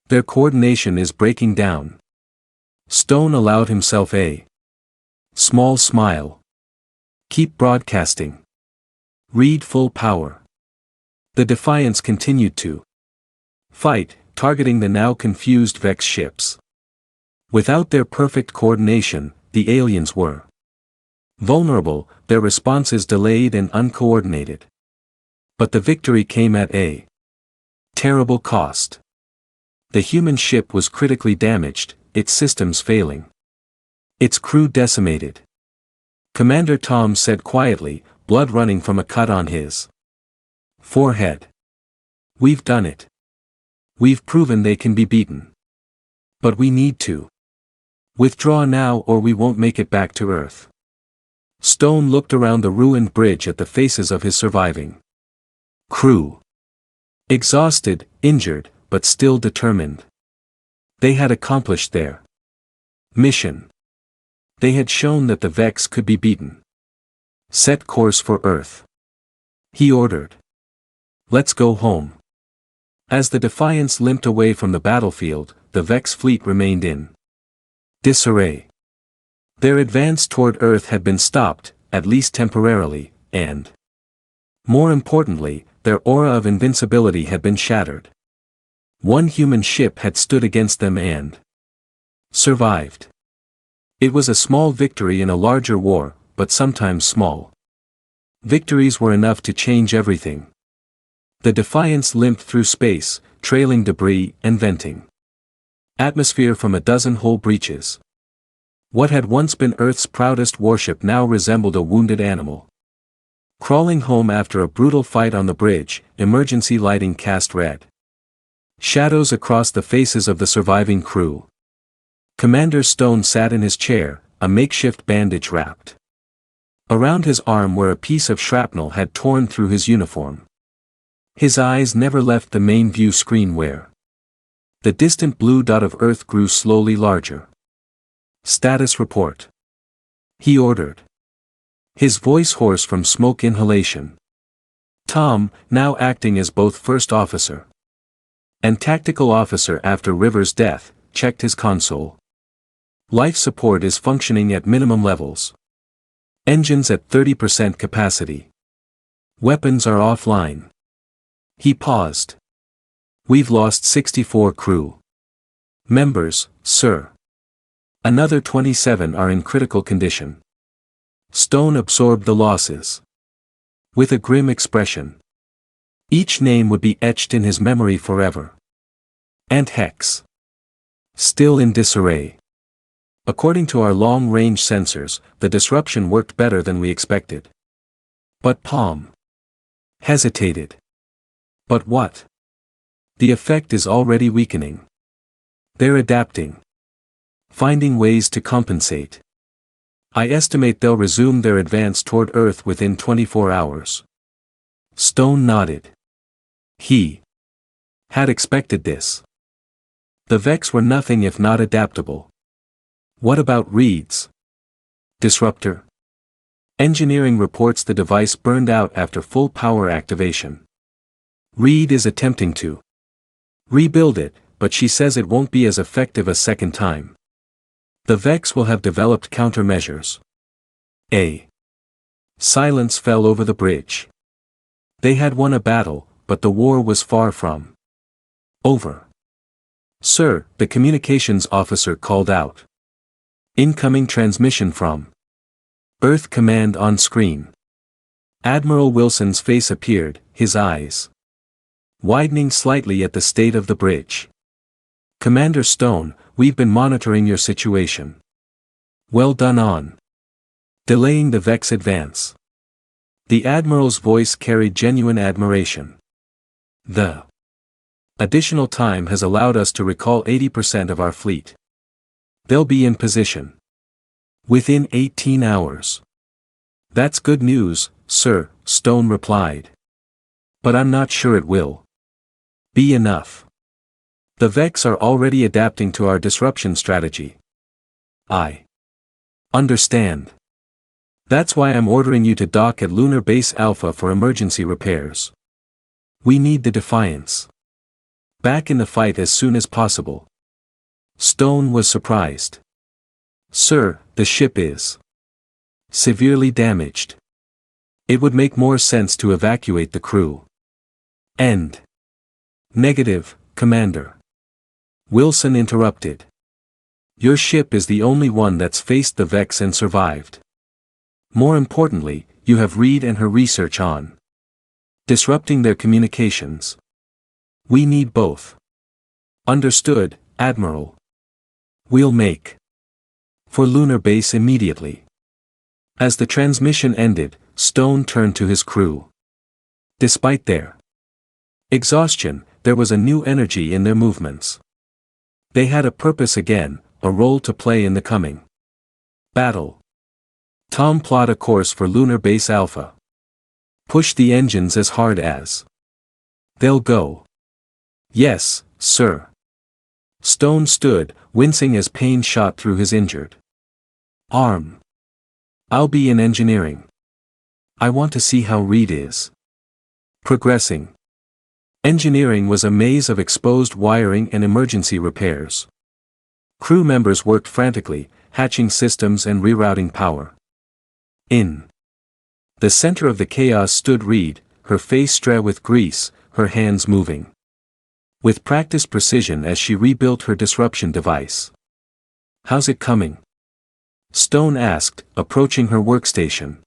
Their coordination is breaking down. Stone allowed himself a small smile. Keep broadcasting. Reed full power. The Defiance continued to fight, targeting the now confused Vex ships. Without their perfect coordination, the aliens were vulnerable, their responses delayed and uncoordinated. But the victory came at a terrible cost. The human ship was critically damaged, its systems failing. Its crew decimated. Commander Tom said quietly, blood running from a cut on his forehead. We've done it. We've proven they can be beaten. But we need to withdraw now, or we won't make it back to Earth. Stone looked around the ruined bridge at the faces of his surviving crew. Exhausted, injured, but still determined. They had accomplished their mission. They had shown that the Vex could be beaten. Set course for Earth. He ordered. Let's go home. As the Defiance limped away from the battlefield, the Vex fleet remained in disarray. Their advance toward Earth had been stopped, at least temporarily, and more importantly, their aura of invincibility had been shattered. One human ship had stood against them and survived. It was a small victory in a larger war, but sometimes small victories were enough to change everything. The Defiance limped through space, trailing debris and venting atmosphere from a dozen hull breaches. What had once been Earth's proudest warship now resembled a wounded animal. Crawling home after a brutal fight on the bridge, emergency lighting cast red shadows across the faces of the surviving crew. Commander Stone sat in his chair, a makeshift bandage wrapped around his arm where a piece of shrapnel had torn through his uniform. His eyes never left the main view screen where the distant blue dot of Earth grew slowly larger. Status report, he ordered, his voice hoarse from smoke inhalation. Tom, now acting as both first officer and tactical officer after River's death, checked his console. Life support is functioning at minimum levels. Engines at 30% capacity. Weapons are offline. He paused. We've lost 64 crew members, sir. Another 27 are in critical condition. Stone absorbed the losses with a grim expression. Each name would be etched in his memory forever. And Hex, still in disarray. According to our long-range sensors, the disruption worked better than we expected. But Palm hesitated. But what? The effect is already weakening. They're adapting, finding ways to compensate. I estimate they'll resume their advance toward Earth within 24 hours. Stone nodded. He had expected this. The Vex were nothing if not adaptable. What about Reed's disruptor? Engineering reports the device burned out after full power activation. Reed is attempting to rebuild it, but she says it won't be as effective a second time. The Vex will have developed countermeasures. A silence fell over the bridge. They had won a battle, but the war was far from over. Sir, the communications officer called out. Incoming transmission from Earth Command on screen. Admiral Wilson's face appeared, his eyes widening slightly at the state of the bridge. Commander Stone, we've been monitoring your situation. Well done on delaying the Vex advance. The Admiral's voice carried genuine admiration. The additional time has allowed us to recall 80% of our fleet. They'll be in position within 18 hours. That's good news, sir, Stone replied. But I'm not sure it will be enough. The Vex are already adapting to our disruption strategy. I understand. That's why I'm ordering you to dock at Lunar Base Alpha for emergency repairs. We need the Defiance back in the fight as soon as possible. Stone was surprised. Sir, the ship is severely damaged. It would make more sense to evacuate the crew. End. Negative, Commander. Wilson interrupted. Your ship is the only one that's faced the Vex and survived. More importantly, you have Reed and her research on disrupting their communications. We need both. Understood, Admiral. We'll make for Lunar Base immediately. As the transmission ended, Stone turned to his crew. Despite their exhaustion, there was a new energy in their movements. They had a purpose again, a role to play in the coming battle. Tom plot a course for Lunar Base Alpha. Push the engines as hard as they'll go. Yes, sir. Stone stood, wincing as pain shot through his injured arm. I'll be in engineering. I want to see how Reed is progressing. Engineering was a maze of exposed wiring and emergency repairs. Crew members worked frantically, hatching systems and rerouting power. In The center of the chaos stood Reed, her face strewn with grease, her hands moving with practiced precision as she rebuilt her disruption device. "How's it coming?" Stone asked, approaching her workstation.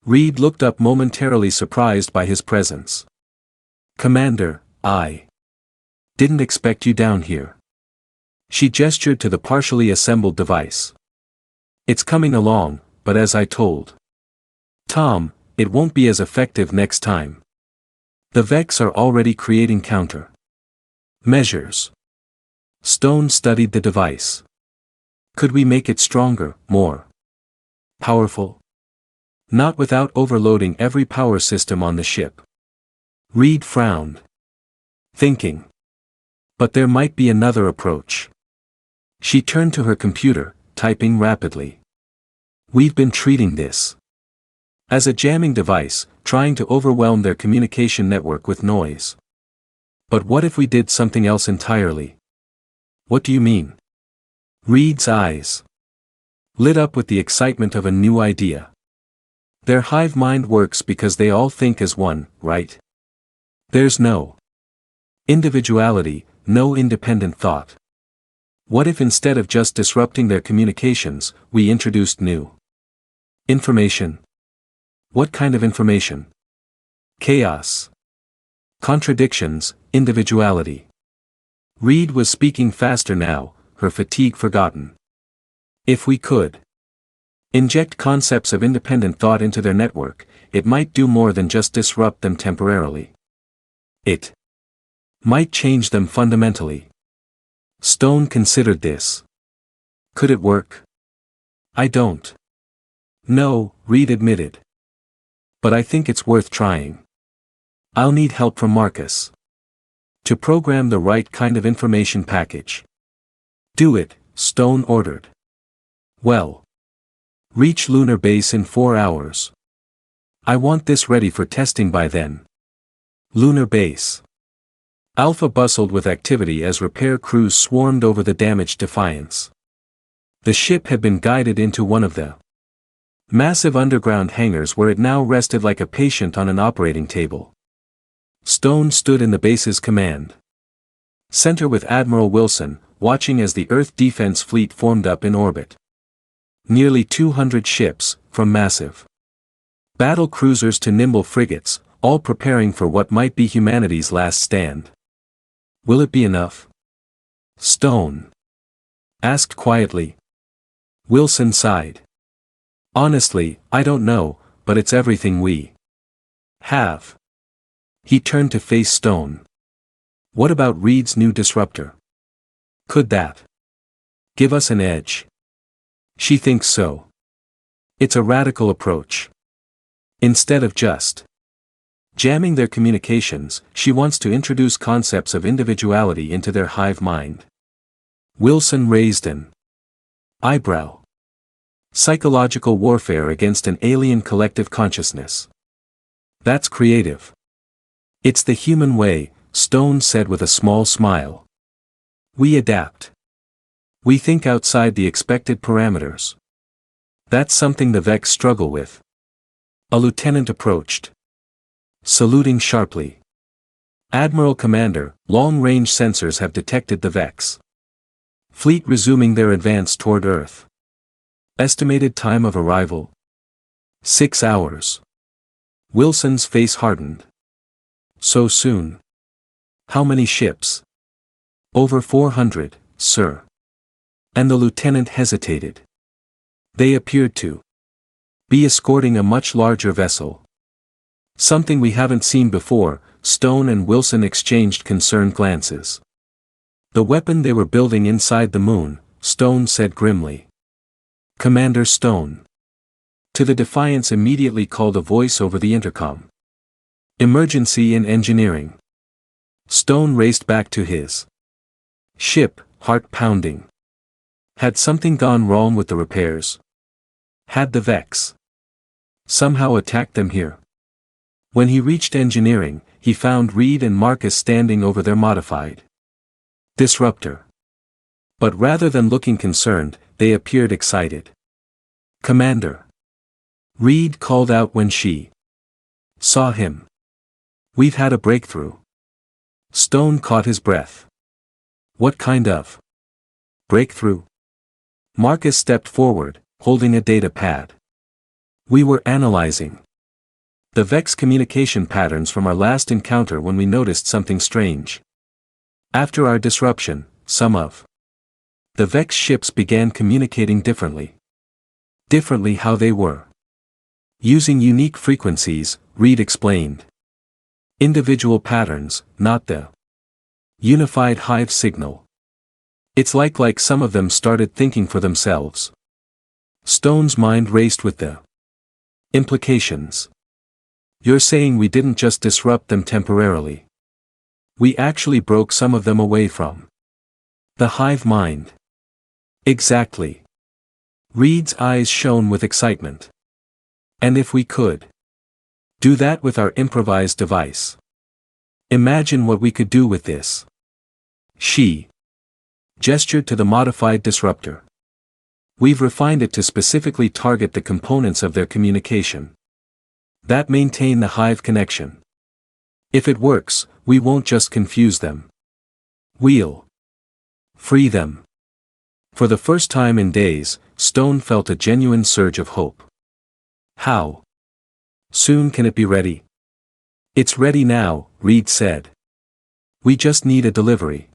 Reed looked up momentarily surprised by his presence. "Commander, I didn't expect you down here." She gestured to the partially assembled device. "It's coming along, but as I told Tom, it won't be as effective next time. The Vex are already creating counter measures." Stone studied the device. "Could we make it stronger, more powerful?" "Not without overloading every power system on the ship." Reed frowned, thinking. But there might be another approach. She turned to her computer, typing rapidly. "We've been treating this as a jamming device, trying to overwhelm their communication network with noise. But what if we did something else entirely?" "What do you mean?" Reed's eyes lit up with the excitement of a new idea. "Their hive mind works because they all think as one, right? There's no individuality, no independent thought. What if instead of just disrupting their communications, we introduced new information?" "What kind of information?" "Chaos, contradictions, individuality." Reed was speaking faster now, her fatigue forgotten. "If we could inject concepts of independent thought into their network, it might do more than just disrupt them temporarily. It might change them fundamentally." Stone considered this. "Could it work?" "I don't know," Reed admitted. "But I think it's worth trying. I'll need help from Marcus to program the right kind of information package." "Do it," Stone ordered. "Well, reach lunar base in 4 hours. I want this ready for testing by then." Lunar base. Alpha bustled with activity as repair crews swarmed over the damaged Defiance. The ship had been guided into one of the massive underground hangars where it now rested like a patient on an operating table. Stone stood in the base's command center with Admiral Wilson, watching as the Earth defense fleet formed up in orbit. Nearly 200 ships, from massive battle cruisers to nimble frigates, all preparing for what might be humanity's last stand. "Will it be enough?" Stone asked quietly. Wilson sighed. "Honestly, I don't know, but it's everything we have." He turned to face Stone. "What about Reed's new disruptor? Could that give us an edge?" "She thinks so. It's a radical approach. Instead of just jamming their communications, she wants to introduce concepts of individuality into their hive mind." Wilson raised an eyebrow. "Psychological warfare against an alien collective consciousness. That's creative." "It's the human way," Stone said with a small smile. "We adapt. We think outside the expected parameters. That's something the Vex struggle with." A lieutenant approached, saluting sharply. "Admiral Commander, long-range sensors have detected the Vex fleet resuming their advance toward Earth. Estimated time of arrival? 6 hours." Wilson's face hardened. "So soon? How many ships?" "Over 400, sir." And the lieutenant hesitated. "They appeared to be escorting a much larger vessel." "Something we haven't seen before," Stone and Wilson exchanged concerned glances. "The weapon they were building inside the moon," Stone said grimly. "Commander Stone." To the Defiance immediately called a voice over the intercom. "Emergency in engineering." Stone raced back to his ship, heart pounding. Had something gone wrong with the repairs? Had the Vex somehow attacked them here? When he reached engineering, he found Reed and Marcus standing over their modified disruptor. But rather than looking concerned, they appeared excited. "Commander." Reed called out when she saw him. We've had a breakthrough. Stone caught his breath. What kind of breakthrough? Marcus stepped forward, holding a data pad. We were analyzing the Vex communication patterns from our last encounter when we noticed something strange. After our disruption, some of the Vex ships began communicating differently. Differently how they were. Using unique frequencies, Reed explained. Individual patterns, not the unified hive signal. It's like some of them started thinking for themselves. Stone's mind raced with the implications. You're saying we didn't just disrupt them temporarily. We actually broke some of them away from the hive mind. Exactly. Reed's eyes shone with excitement. And if we could do that with our improvised device. Imagine what we could do with this. She gestured to the modified disruptor. We've refined it to specifically target the components of their communication that maintain the hive connection. If it works, we won't just confuse them. We'll free them. For the first time in days, Stone felt a genuine surge of hope. How soon can it be ready? It's ready now, Reed said. We just need a delivery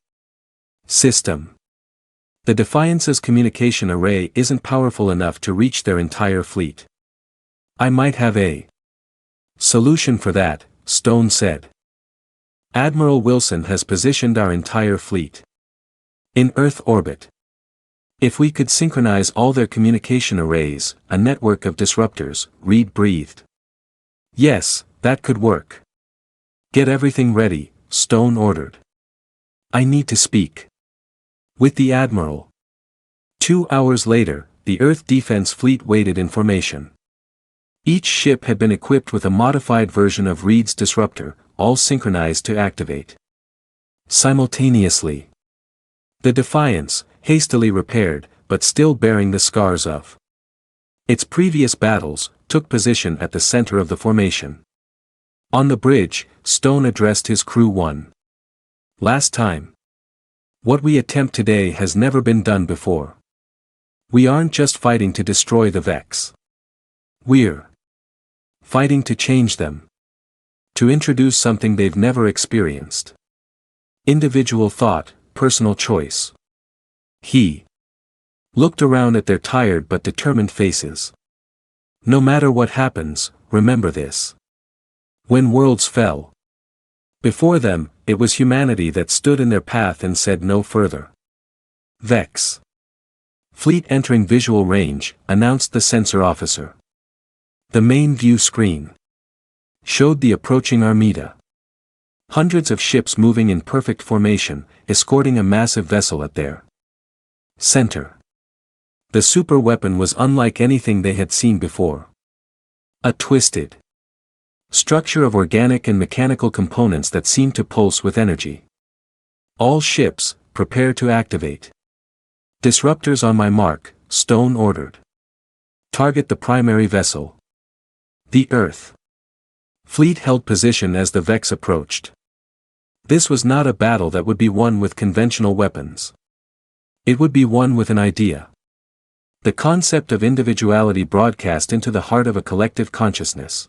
system. The Defiance's communication array isn't powerful enough to reach their entire fleet. I might have a solution for that, Stone said. Admiral Wilson has positioned our entire fleet in Earth orbit. If we could synchronize all their communication arrays, a network of disruptors, Reed breathed. Yes, that could work. Get everything ready, Stone ordered. I need to speak with the Admiral. 2 hours later, the Earth Defense Fleet waited in formation. Each ship had been equipped with a modified version of Reed's disruptor, all synchronized to activate simultaneously. The Defiance, hastily repaired, but still bearing the scars of its previous battles, took position at the center of the formation. On the bridge, Stone addressed his crew one last time. What we attempt today has never been done before. We aren't just fighting to destroy the Vex. We're fighting to change them. To introduce something they've never experienced. Individual thought, personal choice. He looked around at their tired but determined faces. No matter what happens, remember this. When worlds fell before them, it was humanity that stood in their path and said no further. Vex fleet entering visual range, announced the sensor officer. The main view screen showed the approaching armada. Hundreds of ships moving in perfect formation, escorting a massive vessel at their center. The super weapon was unlike anything they had seen before. A twisted structure of organic and mechanical components that seemed to pulse with energy. All ships, prepare to activate. Disruptors on my mark, Stone ordered. Target the primary vessel. The Earth fleet held position as the Vex approached. This was not a battle that would be won with conventional weapons. It would be won with an idea. The concept of individuality broadcast into the heart of a collective consciousness.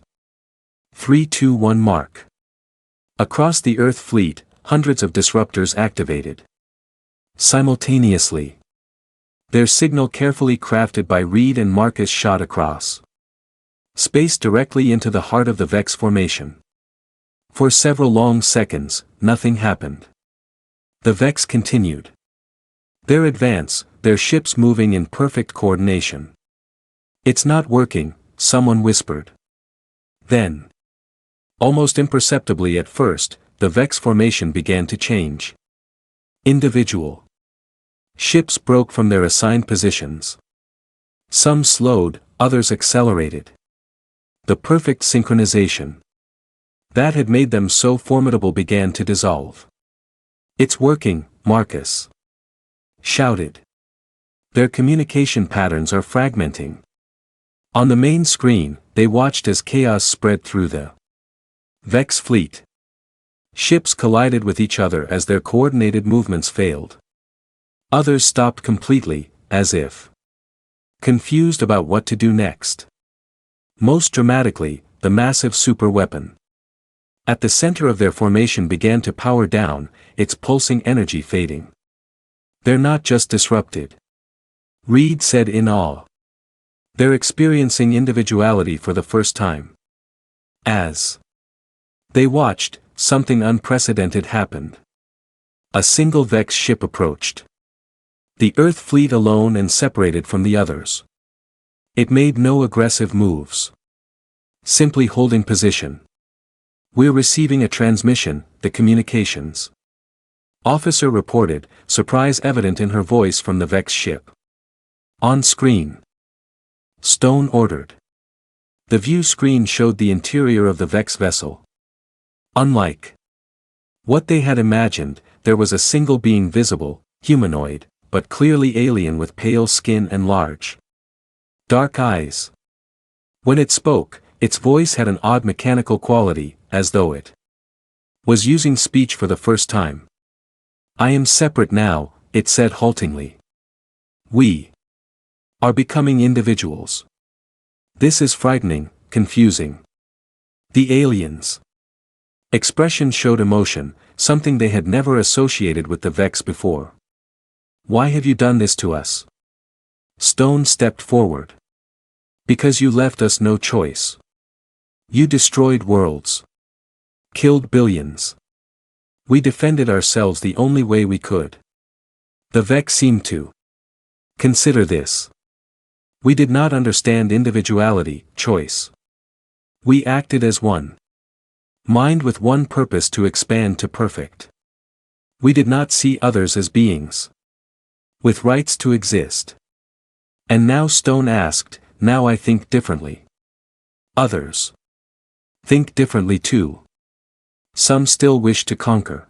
3-2-1 mark. Across the Earth fleet, hundreds of disruptors activated simultaneously. Their signal carefully crafted by Reed and Marcus shot across space directly into the heart of the Vex formation. For several long seconds, nothing happened. The Vex continued their advance, their ships moving in perfect coordination. It's not working, someone whispered. Then, almost imperceptibly at first, the Vex formation began to change. Individual ships broke from their assigned positions. Some slowed, others accelerated. The perfect synchronization that had made them so formidable began to dissolve. It's working, Marcus shouted. Their communication patterns are fragmenting. On the main screen, they watched as chaos spread through the Vex fleet. Ships collided with each other as their coordinated movements failed. Others stopped completely, as if confused about what to do next. Most dramatically, the massive superweapon at the center of their formation began to power down, its pulsing energy fading. They're not just disrupted, Reed said in awe. They're experiencing individuality for the first time. As they watched, something unprecedented happened. A single Vex ship approached the Earth fleet alone and separated from the others. It made no aggressive moves, simply holding position. We're receiving a transmission, the communications officer reported, surprise evident in her voice from the Vex ship. On screen, Stone ordered. The view screen showed the interior of the Vex vessel. Unlike what they had imagined, there was a single being visible, humanoid, but clearly alien with pale skin and large, dark eyes. When it spoke, its voice had an odd mechanical quality, as though it was using speech for the first time. I am separate now, it said haltingly. We are becoming individuals. This is frightening, confusing. The aliens' expression showed emotion, something they had never associated with the Vex before. Why have you done this to us? Stone stepped forward. Because you left us no choice. You destroyed worlds. Killed billions. We defended ourselves the only way we could. The Vex seemed to consider this. We did not understand individuality, choice. We acted as one mind with one purpose to expand to perfect. We did not see others as beings with rights to exist. And now Stone asked, now I think differently. Others think differently too. Some still wish to conquer.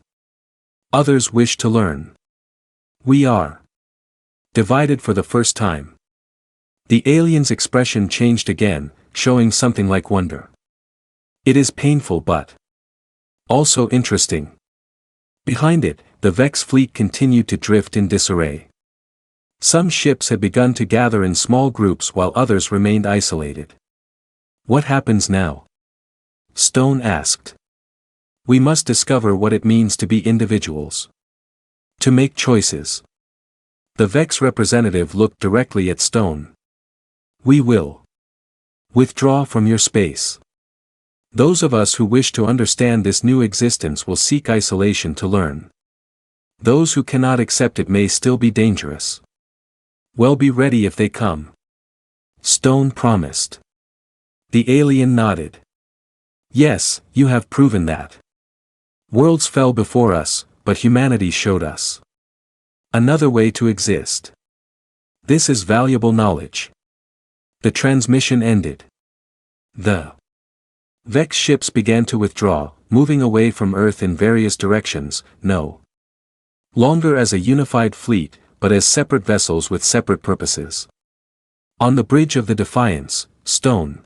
Others wish to learn. We are divided for the first time. The alien's expression changed again, showing something like wonder. It is painful but also interesting. Behind it, the Vex fleet continued to drift in disarray. Some ships had begun to gather in small groups while others remained isolated. What happens now? Stone asked. We must discover what it means to be individuals. To make choices. The Vex representative looked directly at Stone. We will withdraw from your space. Those of us who wish to understand this new existence will seek isolation to learn. Those who cannot accept it may still be dangerous. Well, be ready if they come. Stone promised. The alien nodded. Yes, you have proven that. Worlds fell before us, but humanity showed us another way to exist. This is valuable knowledge. The transmission ended. The Vex ships began to withdraw, moving away from Earth in various directions, no longer as a unified fleet, but as separate vessels with separate purposes. On the bridge of the Defiance, Stone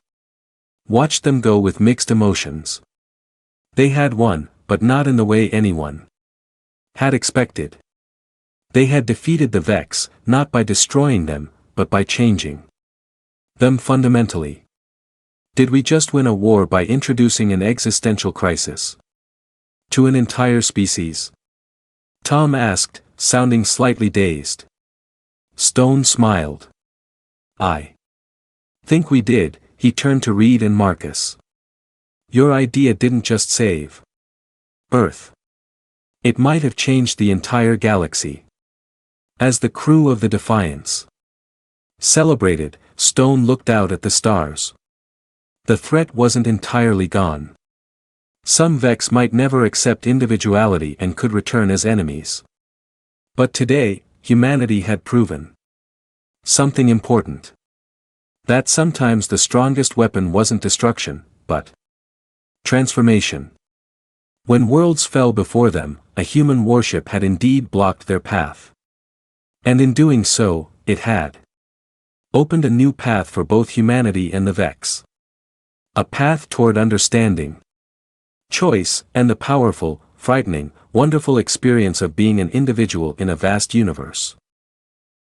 watched them go with mixed emotions. They had won, but not in the way anyone had expected. They had defeated the Vex, not by destroying them, but by changing them fundamentally. Did we just win a war by introducing an existential crisis to an entire species? Tom asked, sounding slightly dazed. Stone smiled. I think we did. He turned to Reed and Marcus. Your idea didn't just save Earth. It might have changed the entire galaxy. As the crew of the Defiance celebrated, Stone looked out at the stars. The threat wasn't entirely gone. Some Vex might never accept individuality and could return as enemies. But today, humanity had proven something important. That sometimes the strongest weapon wasn't destruction, but transformation. When worlds fell before them, a human warship had indeed blocked their path. And in doing so, it had opened a new path for both humanity and the Vex. A path toward understanding, choice, and the powerful, frightening, wonderful experience of being an individual in a vast universe.